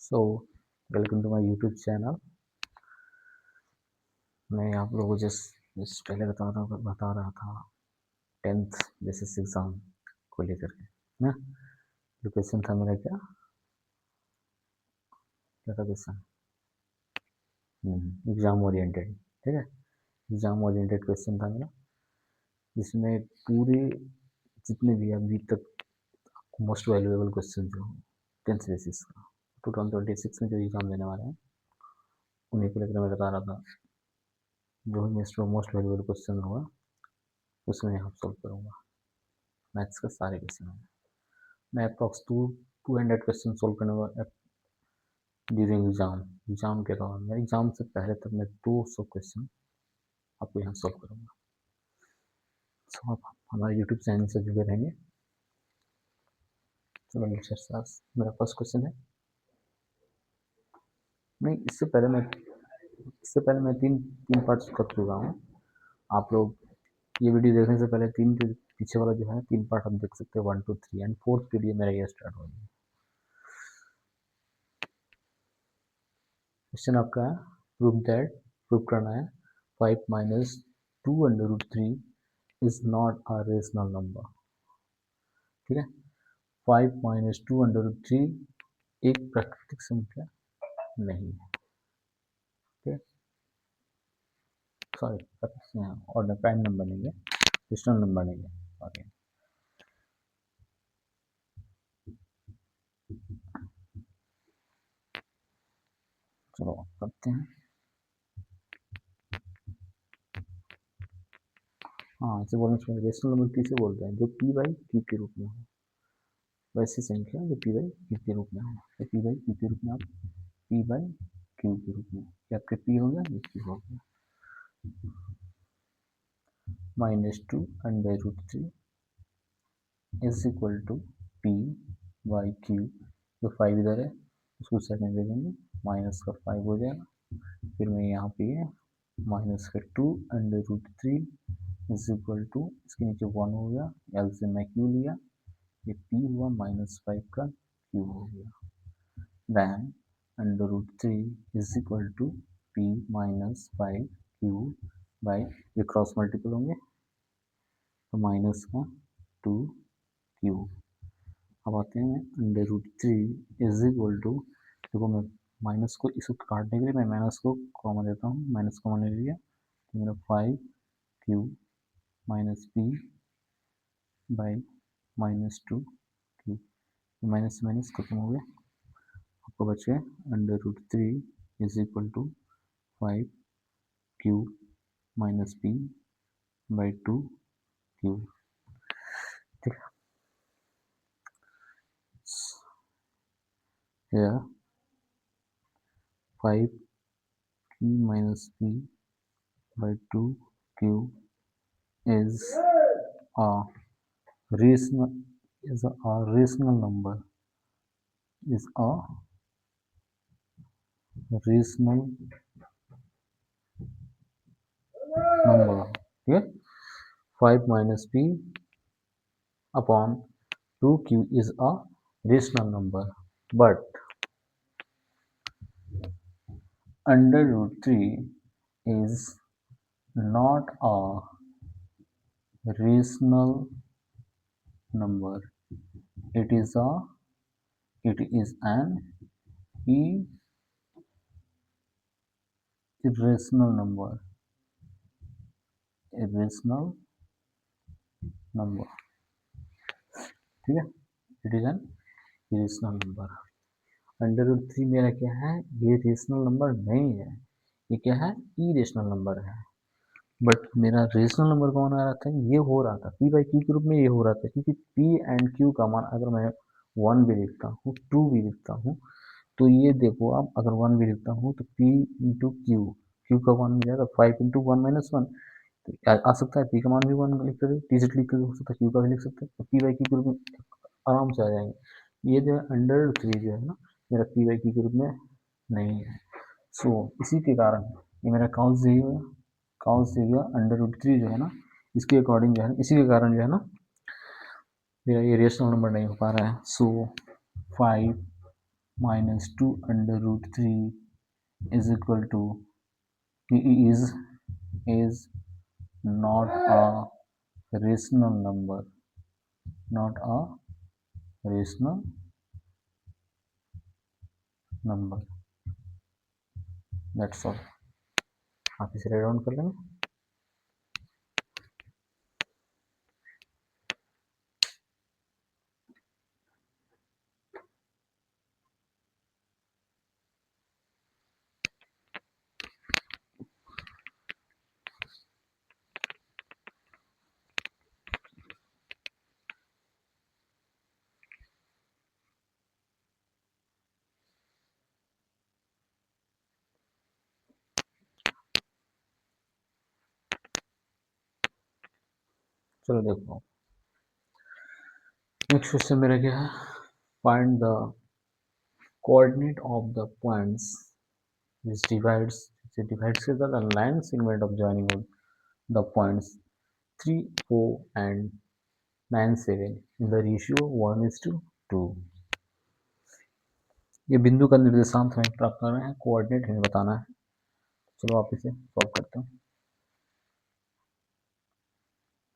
So welcome to my YouTube channel. मैं आप लोगों को जस्ट पहले बता रहा था 10th बेसिस एग्ज़ाम को लेकर के ना। जो क्वेश्चन था मेरा क्या क्या था क्वेश्चन? एग्ज़ाम ओरिएंटेड, ठीक है। एग्ज़ाम ओरिएंटेड क्वेश्चन था मेरा, जिसमें पूरे जितने भी अभी तक मोस्ट वैल्यूएबल क्वेश्चन जो 10th बेसिस का 2026 में जो एग्ज़ाम देने वाले हैं उन्हीं को लेकर मैं बता रहा था। जो मोस्ट वैल्यूएबल क्वेश्चन होगा उसमें यहाँ सॉल्व करूँगा। मैथ्स का सारे क्वेश्चन हैं। मैं अप्रॉक्स 200 क्वेश्चन सॉल्व करने वाला ड्यूरिंग एग्जाम के दौरान। मेरे एग्जाम से पहले तक मैं 200 क्वेश्चन आपको यहाँ सॉल्व करूँगा। सो आप हमारे यूट्यूब चैनल से जुड़े रहेंगे। चलो मेरा फर्स्ट क्वेश्चन है। नहीं, इससे पहले मैं तीन पार्ट्स कर चुका हूँ। आप लोग ये वीडियो देखने से पहले तीन के पीछे वाला जो है 3 पार्ट आप देख सकते हो, 1 2 3 एंड 4th के लिए मेरा ये स्टार्ट हो गया। क्वेश्चन आपका है प्रूव करना है 5 minus 2√3 is not a rational number. ठीक है, 5 माइनस 2√3 एक प्राकृतिक संख्या नहीं है। ठीक है, सॉरी और प्राइम नंबर नहीं है, रेशनल नंबर नहीं है। ओके, चलो करते हैं। हाँ, इसे बोलना चाहिए रेशनल नंबर किसे बोलते हैं? जो पी बाई क्यू के रूप में हो, वैसी संख्या जो पी बाई क्यू के रूप में हो। तो पी बाई क्यू के रूप में आप पी बाई क्यू के रूप में, ये आपके पी हो गया, ये क्यू हो गया। -2√3 is equal to P by Q. जो 5 इधर है उसको सेकंड दे देंगे, माइनस का 5 हो जाएगा। फिर मैं यहाँ पे है -2√3 इज इक्वल टू, इसके नीचे 1 हो गया, एल से मैं क्यू लिया, ये पी हुआ, -5 का क्यू हो गया। Then √3 is equal to P -5 Q by, ये क्रॉस मल्टीपल होंगे तो माइनस का 2 क्यू। अब आते हैं √3 इज इक्वल टू, देखो मैं माइनस को इसको काटने के लिए मैं माइनस को कॉमन देता हूँ, माइनस कॉमन ले लिया तो मेरा 5 Q minus P by -2 Q, minus minus खत्म हो गया। आपको बच गया √3 is equal to 5 Q minus P by 2 Q. ठीक है, here 5 q minus p by 2 q is a rational number, is a rational number. ठीक है, 5 minus p upon 2q is a rational number, but under root 3 is not a rational number. It is an irrational number. ठीक है, it is an irrational number. √3 मेरा क्या है? ये rational number नहीं है, ये क्या है? इरेशनल नंबर है। बट मेरा रेशनल नंबर कौन आ रहा था? ये हो रहा था पी बाई क्यू के रूप में, ये हो रहा था क्योंकि पी एंड क्यू का मान अगर मैं 1 भी लिखता हूँ, 2 भी लिखता हूँ, तो ये देखो आप, अगर 1 भी लिखता हूँ तो p इंटू क्यू का मान मिल जाएगा 5 इंटू 1 माइनस 1, तो आ सकता है p का मान भी 1 लिख सकते, डिजिट लिख कर हो सकता है, क्यू का भी लिख सकते हैं, तो पी बाई क्यू के रूप में आराम से आ जाएंगे। ये जो है √3 जो है ना, मेरा पी बाई क्यू के रूप में नहीं है। सो इसी के कारण ये मेरा काउंस यही हुआ, √3 जो है ना, इसके अकॉर्डिंग जो है, इसी के कारण जो है ना मेरा ये रेशनल नंबर नहीं हो पा रहा है। सो 5 minus 2 under root 3 is equal to is not a rational number, not a rational number. That's all. आप इसे राइट डाउन कर लेंगे. चलो देखो, नेक्स्ट क्वेश्चन मेरा क्या है, find the coordinate of the points which divides the line segment of joining of the points 3, 4 and 9, 7 in the ratio 1:2. ये बिंदु का निर्देशांक हमें प्राप्त करना है, कोऑर्डिनेट हमें बताना है. चलो आप इसे सॉल्व करते हैं.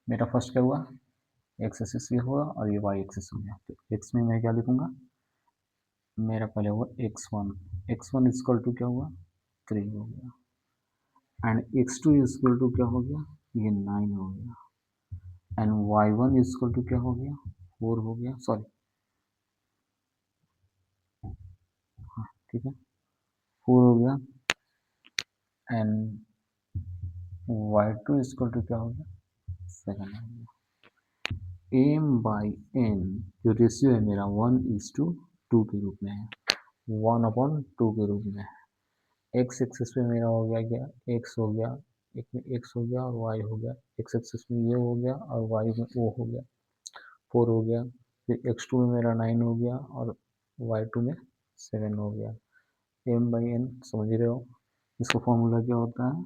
मेरा फर्स्ट क्या हुआ, एक्स एक्सिस ये हुआ और ये वाई एक्सिस हो गया. तो एक्स में मैं क्या लिखूंगा, मेरा पहले हुआ x1 इक्वल टू क्या हुआ 3 हो गया, एंड x2 इक्वल टू क्या हो गया, ये 9 हो गया, एंड y1 इक्वल टू क्या हो गया 4 हो गया, सॉरी हाँ ठीक है 4 हो गया, एंड y2 इक्वल टू क्या हो गया 7 हो गया. m बाई n जो रेशियो है मेरा 1:2 के रूप में है, 1/2 के रूप में है. एक्स एक्सिस पे मेरा हो गया क्या, एक्स हो गया, एक में एक्स हो गया और वाई हो गया, एक्स एक्सिस में ये हो गया और वाई में वो हो गया, 4 हो गया. फिर x2 में मेरा 9 हो गया और y2 में 7 हो गया. m बाई n समझ रहे हो, इसका फॉर्मूला क्या होता है,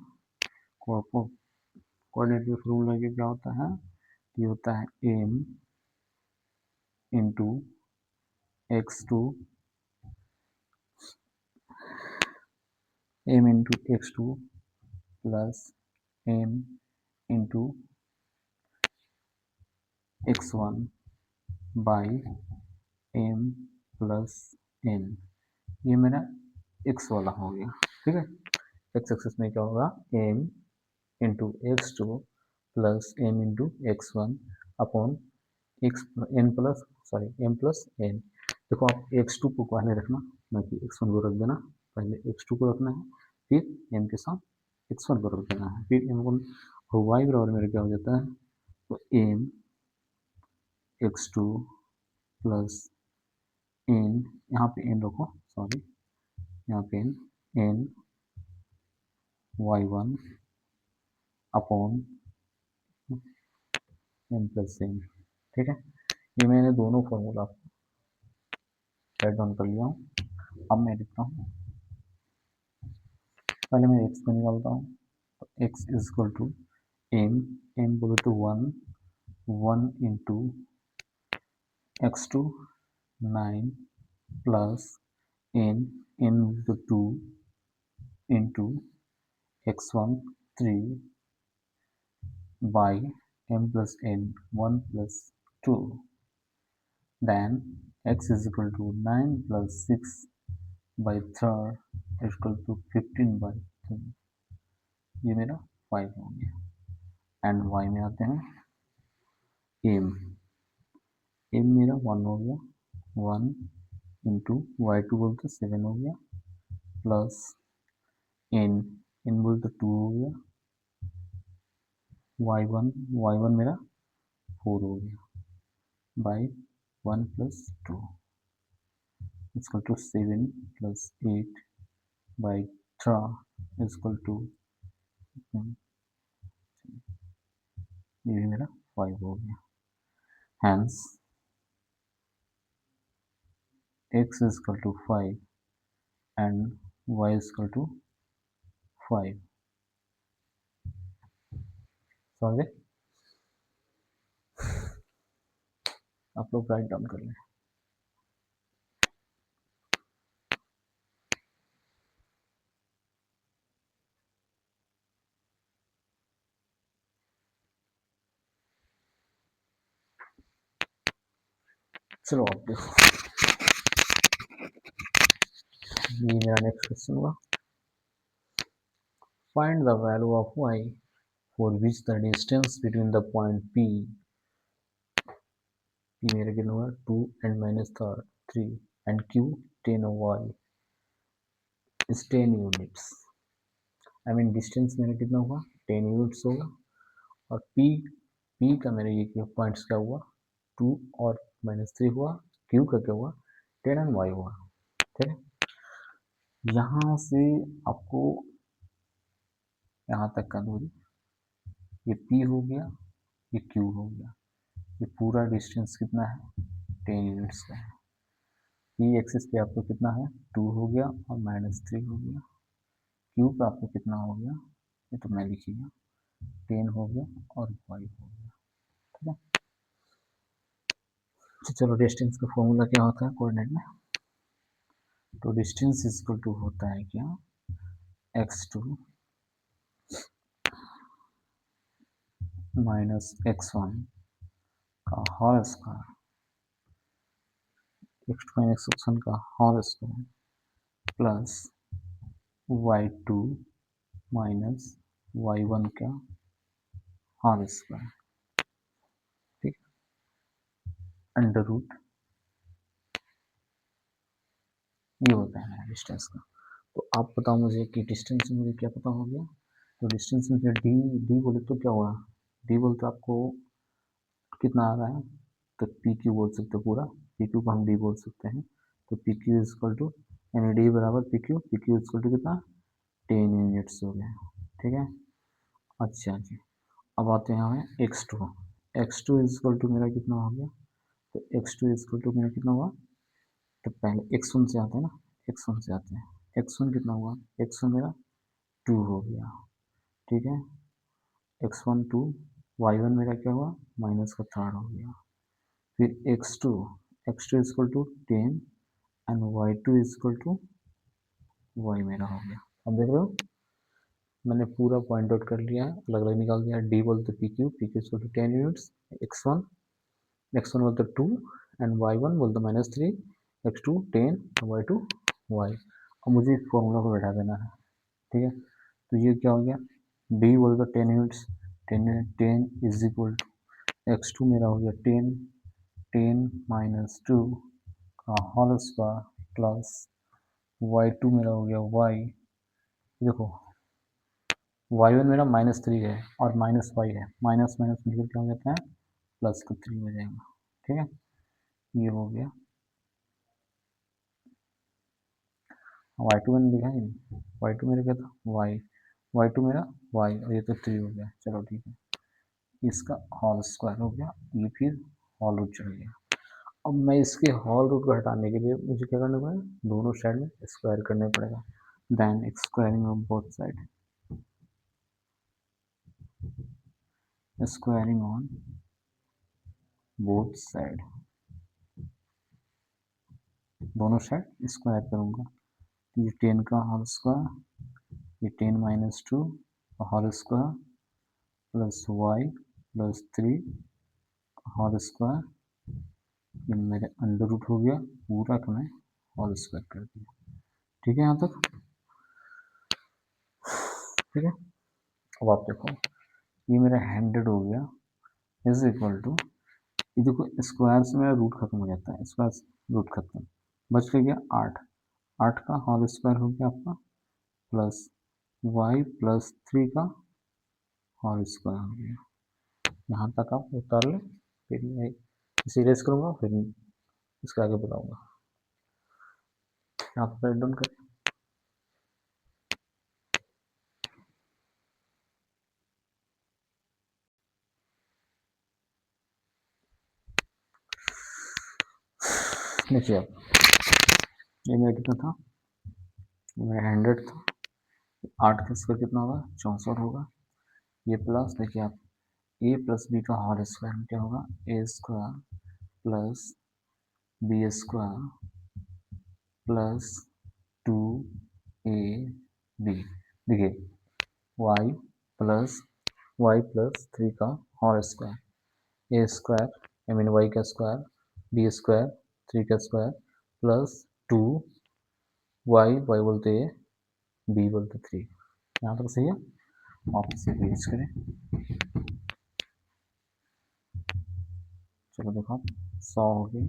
कोऑर्डिनेट का फॉर्मूला क्या होता है, ये होता है m into x2 m into x2 plus m into x1 by m plus n. ये मेरा x वाला हो गया, ठीक है. x एक्सिस में क्या होगा m into x2 plus m into x1 upon x n plus m plus n. देखो आप x2 को पहले रखना, ना कि x1 को रख देना, पहले x2 को रखना है, फिर m के साथ x1 को रख देना है, फिर m को y बराबर मेरा क्या हो जाता है, तो m x2 प्लस n, यहाँ पे n रखो, सॉरी यहाँ पे n y1 upon m plus n. ठीक है, ये मैंने दोनों फॉर्मूला राइट डाउन कर लिया हूँ. अब मैं लिखता हूँ, पहले मैं x को निकालता हूँ, तो x is equal to m बोले तो 1 इंटू x2 9 प्लस n तो 2 into x1 3 by m plus n 1 plus 2, then x is equal to 9 plus 6 by 3 is equal to 15 by 3. ये मेरा 5 हो गया. एंड y में आते हैं m मेरा 1 हो गया, 1 इंटू y2 बोलते 7 हो गया, प्लस n बोलते 2 हो गया, y1 मेरा 4 हो गया, by 1 plus 2 is equal to 7 plus 8 by 3 is equal to, ये भी मेरा 5 हो गया. Hence x is equal to 5 and y is equal to 5. समझे, आप लोग राइट डाउन कर लें. चलो आप देखो, ये मेरा नेक्स्ट क्वेश्चन हुआ। Find the value of y for which the distance between the point P मेरा कितना हुआ 2 and minus 3 and Q 10 y is 10 units। I mean distance मेरा कितना हुआ 10 यूनिट्स होगा, और P का मेरे ये पॉइंट्स क्या हुआ 2 और -3 हुआ, Q का क्या हुआ 10 एंड y हुआ। ठीक है, यहाँ से आपको यहाँ तक का दूरी, ये P हो गया, ये Q हो गया, ये पूरा डिस्टेंस कितना है 10 यूनिट्स का है। P एक्सिस पे आपको कितना है 2 हो गया और -3 हो गया, Q पे आपको कितना हो गया ये तो मैं लिखिएगा 10 हो गया और y हो गया। ठीक है, तो चलो डिस्टेंस का फॉर्मूला क्या होता है कोऑर्डिनेट में, तो डिस्टेंस इक्वल टू होता है क्या x2 माइनस x1 का whole square, x2 minus x1 का whole square plus y2 minus y1 का होल स्क्वायर। ठीक, अंडर रूट ये होता है मेरा डिस्टेंस का। तो आप बताओ मुझे कि डिस्टेंस मुझे क्या पता हो गया, तो डिस्टेंस में डी बोले तो क्या हुआ, डी बोले तो आपको कितना आ रहा है, तो पी क्यू बोल सकते हो, पूरा पी क्यू को हम डी बोल सकते हैं, तो P Q is equal to यानी डी बराबर P Q is equal to कितना 10 यूनिट्स हो गया। ठीक है, अच्छा जी, अब आते हैं हमें X two is equal to मेरा कितना हो गया, तो X two is equal to मेरा कितना हुआ, तो पहले एक्स वन से आते हैं ना, एक्स वन से आते हैं, एक्स वन कितना हुआ, एक्स वन मेरा 2 हो गया। ठीक है, एक्स वन 2, वाई वन मेरा क्या हुआ माइनस का 3 हो गया, फिर X two is equal to 10 and Y two is equal to Y मेरा हो गया। अब देख रहे हो मैंने पूरा पॉइंट आउट कर लिया है, अलग अलग निकाल दिया, डी बोलते P Q equal to 10 units, X one बोलते 2 एंड वाई वन बोलते -3, X two 10 Y two Y. अब मुझे इस फॉर्मूला को बैठा देना है। ठीक है, तो ये क्या हो गया, डी बोलते 10 units, 10 is equal to X two मेरा हो गया 10 माइनस 2 का whole square plus Y two मेरा हो गया वाई, देखो वाई वन मेरा -3 है और माइनस वाई है, माइनस माइनस मिलकर क्या हो जाता है प्लस का 3 हो जाएगा। ठीक है, ये हो गया, वाई टू मैंने लिखा है, वाई टू मेरा क्या था वाई टू मेरा वाई, और ये तो 3 हो गया। चलो ठीक है, इसका होल स्क्वायर हो गया, ये फिर होल रूट चढ़ गया। अब मैं इसके होल रूट को हटाने के लिए मुझे क्या करना पड़ेगा, दोनों साइड में स्क्वायर करना पड़ेगा, then squaring of both side, squaring on both side, दोनों साइड स्क्वायर करूंगा, ये 10 का होल स्क्वायर, ये 10 minus 2 whole square plus Y plus 3 whole square, ये मेरे अंडर रूट हो गया, पूरा का मैं होल स्क्वायर कर दिया। ठीक है यहाँ तक, ठीक है। अब आप देखो ये मेरा 100 हो गया इज इक्वल टू, ये देखो स्क्वायर से मेरा रूट खत्म हो जाता है, स्क्वायर से रूट खत्म, बच गया 8, 8 का होल स्क्वायर हो गया आपका प्लस वाई प्लस 3 का होल स्क्वायर हो गया। यहाँ तक आप उतार लें, फिर मैं इसे इरेज करूँगा, फिर इसका आगे बताऊँगा। यहाँ पर डन करें, देखिए आप, ये मेरा कितना था, ये मेरा 100 था, 8 का स्क्वायर कितना होगा 64 होगा, ये प्लस देखिए आप ए प्लस बी का होल स्क्वायर में क्या होगा A square plus B square plus 2 A B, देखिए वाई प्लस 3 का whole square, A square I mean Y का स्क्वायर बी स्क्वायर 3 का स्क्वायर प्लस 2 वाई बोलते हैं बी बोलते 3। यहाँ तक सही है। आप इसे पेज करें। चलो देखो 100 हो गया,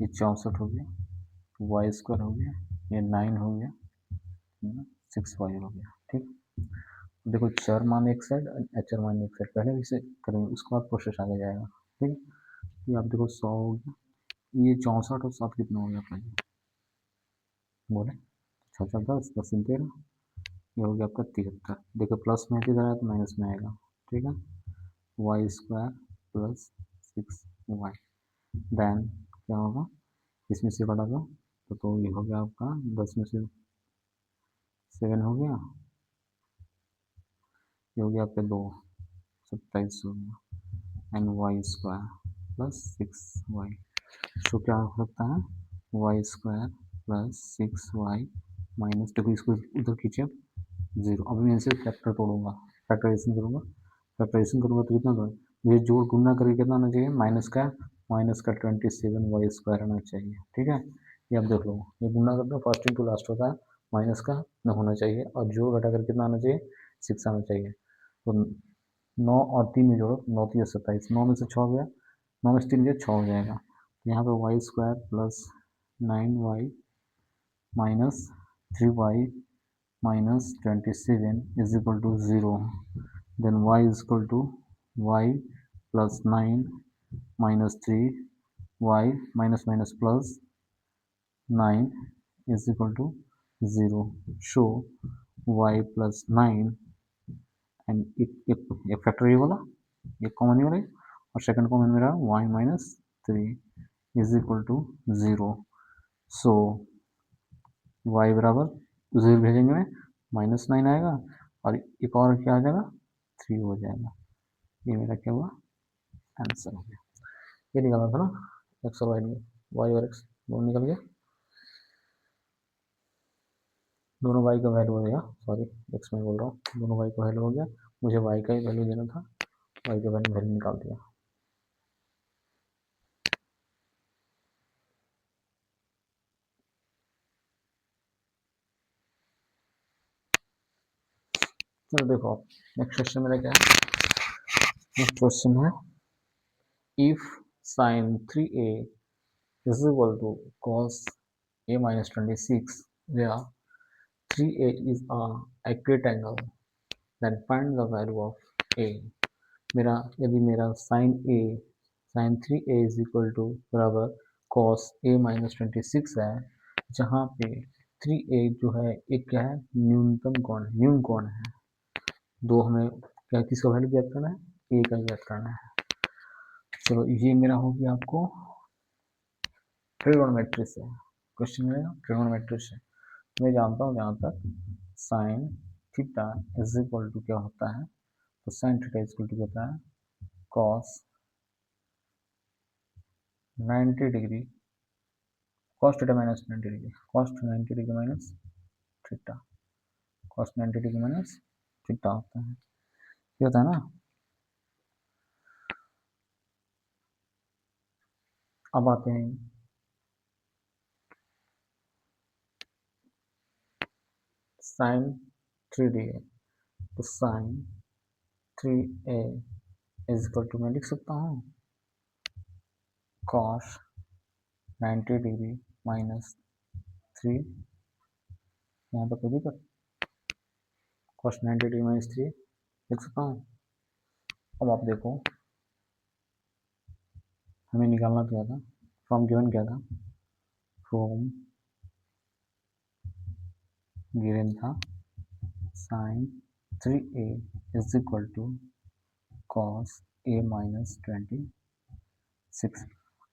ये 64 हो गया, वाई स्क्वायर हो गया, ये 9 हो गया, 6 वाई हो गया। ठीक, देखो चर मान एक साइड, अचर मान एक साइड, पहले इसे करेंगे उसके बाद प्रोसेस आगे जाएगा। ठीक, ये आप देखो 100 हो गया, ये 64 और 7 कितना हो गया आपका, बोले 6 10 10 13, ये हो गया आपका 73। देखो प्लस में किधर आया तो माइनस में आएगा। ठीक है, Y square plus 6 Y, then क्या होगा, इसमें से बड़ा दो तो ये हो गया आपका 10 में से 7 हो गया, ये हो गया आपके 2 27 हो गया, and Y square plus 6 Y. तो क्या हो सकता है, Y square plus 6 Y minus, देखो इसको उधर खींचे 0। अब मैं इसे फैक्टर तोड़ूंगा, फैक्टराइजेशन करूंगा, फैक्टराइजेशन करूंगा तो कितना होगा, ये जोड़ गुना करके कितना आना चाहिए, माइनस का 27 वाई स्क्वायर आना चाहिए। ठीक है, ये आप देख लो, ये गुना करते हैं फर्स्ट इंटू लास्ट होता है, माइनस का न होना चाहिए, और जोड़ घटा कर कितना आना चाहिए, 6 आना चाहिए। तो 9 और 3 में जोड़ो, 9 3 27, 9 में से 6 गया, 9 में से 3 गया 6 हो जाएगा। यहाँ पे Y square plus 9 Y minus 3 Y minus 27 is equal to 0, then y is equal to Y plus 9 minus 3 y minus minus plus 9 is equal to 0। So y plus 9 and एक फैक्टर ये वाला, एक कॉमन वाला, और second common मेरा y minus 3 is equal to 0। So y बराबर 0 भेजेंगे में -9 आएगा, और एक और क्या आ जाएगा 3 हो जाएगा। ये मेरा क्या हुआ, आंसर हो गया। ये निकालना था ना, एक्स और वाई और एक्स दोनों निकल गया, दोनों वाई का वैल्यू हो गया, सॉरी एक्स में बोल रहा हूँ, दोनों वाई का वैल्यू हो गया, मुझे वाई का ही वैल्यू देना था, वाई का वैल्यू निकाल दिया। चलो देखो नेक्स्ट क्वेश्चन मेरा क्या है, नेक्स्ट क्वेश्चन है, if sin 3a is equal to cos a minus 26, where 3a is a accurate angle, then find the value of a। मेरा यदि मेरा sine 3a is equal to बराबर कॉस a माइनस 26 है, जहाँ पे 3a जो है एक क्या है, न्यूनतम कोण है, न्यून कोण है, दो हमें क्या किसका वैल्यू ज्ञात करना है, a का ज्ञात करना है। चलो ये मेरा हो गया आपको ट्रिगोनोमेट्री से क्वेश्चन मेरा, ट्रिगोनोमेट्री से मैं जानता हूँ जहाँ तक sine theta is equal to क्या होता है, तो sine theta is equal to होता है cos 90 degree, cos theta minus 90 degree, cos 90 degree minus theta, cos 90 degree minus theta होता है, ये होता है ना। अब आते हैं साइन 3d, तो sign 3a is equal to मैं लिख सकता हूँ कॉस 90 डिग्री माइनस 3, यहाँ पर कोई दिक्कत, कॉस 90 डिग्री माइनस 3 लिख सकता हूँ। अब आप देखो हमें निकालना क्या था, फ्रॉम गिवन क्या था, फ्रॉम गिवन था sine 3a is equal to cos a minus 26।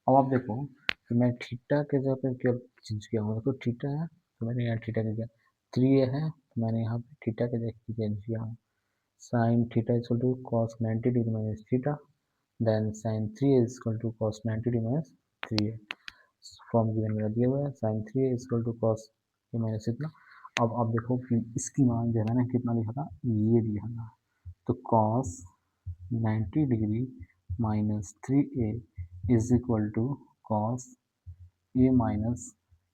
अब आप देखो तो मैं थीटा के जगह पे क्या चेंज किया हूँ, तो थीटा है तो मैंने यहाँ थीटा का किया, 3a है तो मैंने यहाँ पे थीटा के जगह चेंज किया हूँ, sine theta is equal to cos 90 degree minus theta, then sine 3a is equal to cos 90 degree minus 3a। From given मेरा दिया हुआ है, sine 3a is equal to cos a minus इतना। अब आप देखो कि इसकी मान जो है मैंने कितना लिखा था, ये लिखा था, तो cos 90 degree minus 3a is equal to cos A minus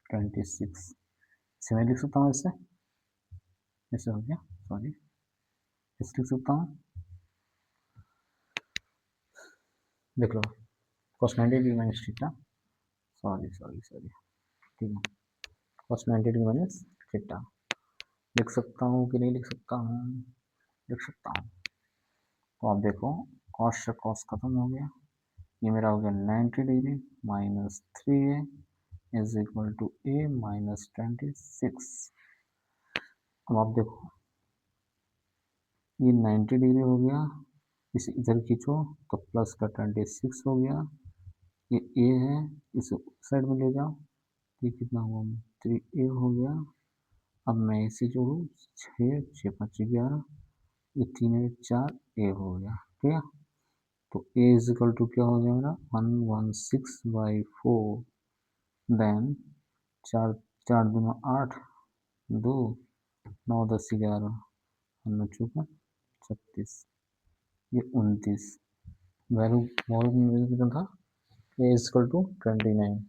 26। इसे मैं लिख सकता हूँ इससे, ऐसे हो गया, सॉरी इसे लिख सकता हूँ, देख लो cos 90 degree minus theta, sorry sorry sorry, ठीक है, कॉस 90 डिग्री माइनस थीटा लिख सकता हूँ कि नहीं लिख सकता हूँ, लिख सकता हूँ। तो आप देखो कॉस से कॉस खत्म हो गया, ये मेरा हो गया 90 degree minus 3a is equal to a minus 26। अब आप देखो ये 90 डिग्री हो गया, इसे इधर खींचो तो प्लस का 26 हो गया, ये a है इसे साइड में ले जाओ, ये कितना हुआ 3a हो गया। अब मैं इसे जोड़ू 6 6 5 11, ये 3 1 4 a हो गया, ठीक है। तो a इज इक्वल टू क्या हो गया मेरा 116/4, देन 4 4 दूना 8, 2 9 10 11 9 चौका 36, ये 29, वैल्यू वैल्यू कितना था, a is equal to 29।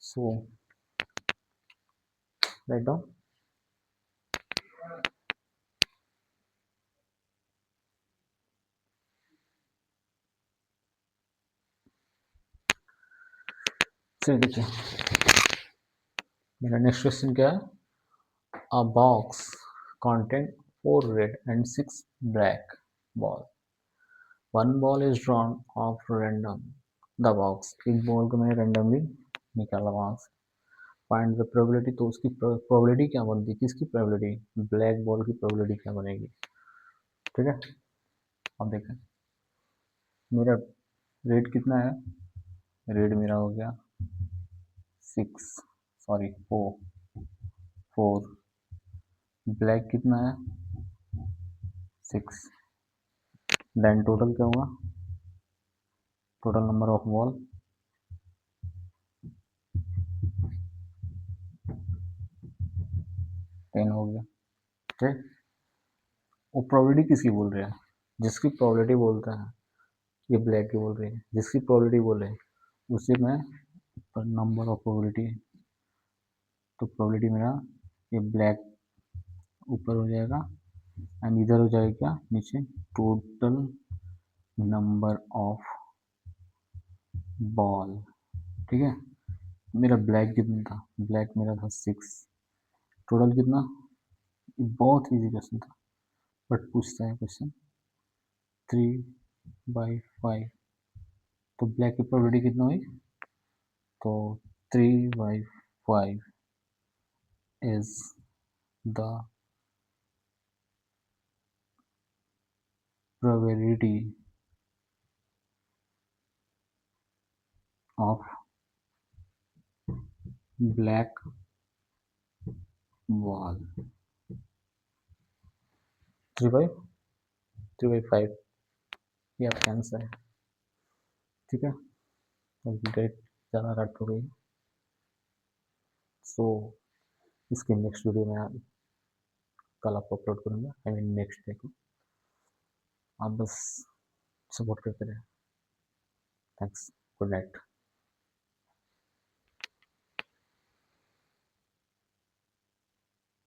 So write down, चलिए देखिए मेरा नेक्स्ट क्वेश्चन क्या है, a box contain 4 red and 6 black ball, one ball is drawn of random the box, एक बॉल को मैंने randomly निकाला वहां से, फाइंड द प्रोबेबिलिटी, तो उसकी प्रोबेबिलिटी क्या बनती है, किसकी प्रोबेबिलिटी, ब्लैक बॉल की प्रोबेबिलिटी क्या बनेगी, ठीक है। अब देखें मेरा रेड कितना है, रेड मेरा हो गया 6 सॉरी 4, ब्लैक कितना है 6, देन टोटल क्या हुआ, टोटल नंबर ऑफ बॉल 10 हो गया, ठीक। वो प्रोबेबिलिटी किसकी बोल रहे हैं, जिसकी प्रोबेबिलिटी बोलता है, ये ब्लैक की बोल रही है, जिसकी प्रोबेबिलिटी बोले उसी में नंबर ऑफ प्रोबेबिलिटी, तो प्रोबेबिलिटी मेरा ये ब्लैक ऊपर हो जाएगा एंड इधर हो जाएगा क्या नीचे, टोटल नंबर ऑफ बॉल, ठीक है। मेरा ब्लैक कितना था, ब्लैक मेरा था 6, टोटल कितना, बहुत इजी क्वेश्चन था बट पूछता है क्वेश्चन 3/5, तो ब्लैक की प्रोबेबिलिटी कितना हुई, तो 3/5 is the probability of black ball, 3/5 ये आपका आंसर है, ठीक है। तो डेट ज़्यादा रट हो गई, सो इसकी नेक्स्ट वीडियो में कल आपको अपलोड करूँगा, आई मीन नेक्स्ट डे को, आप बस सपोर्ट करते रहे, थैंक्स, गुड नाइट।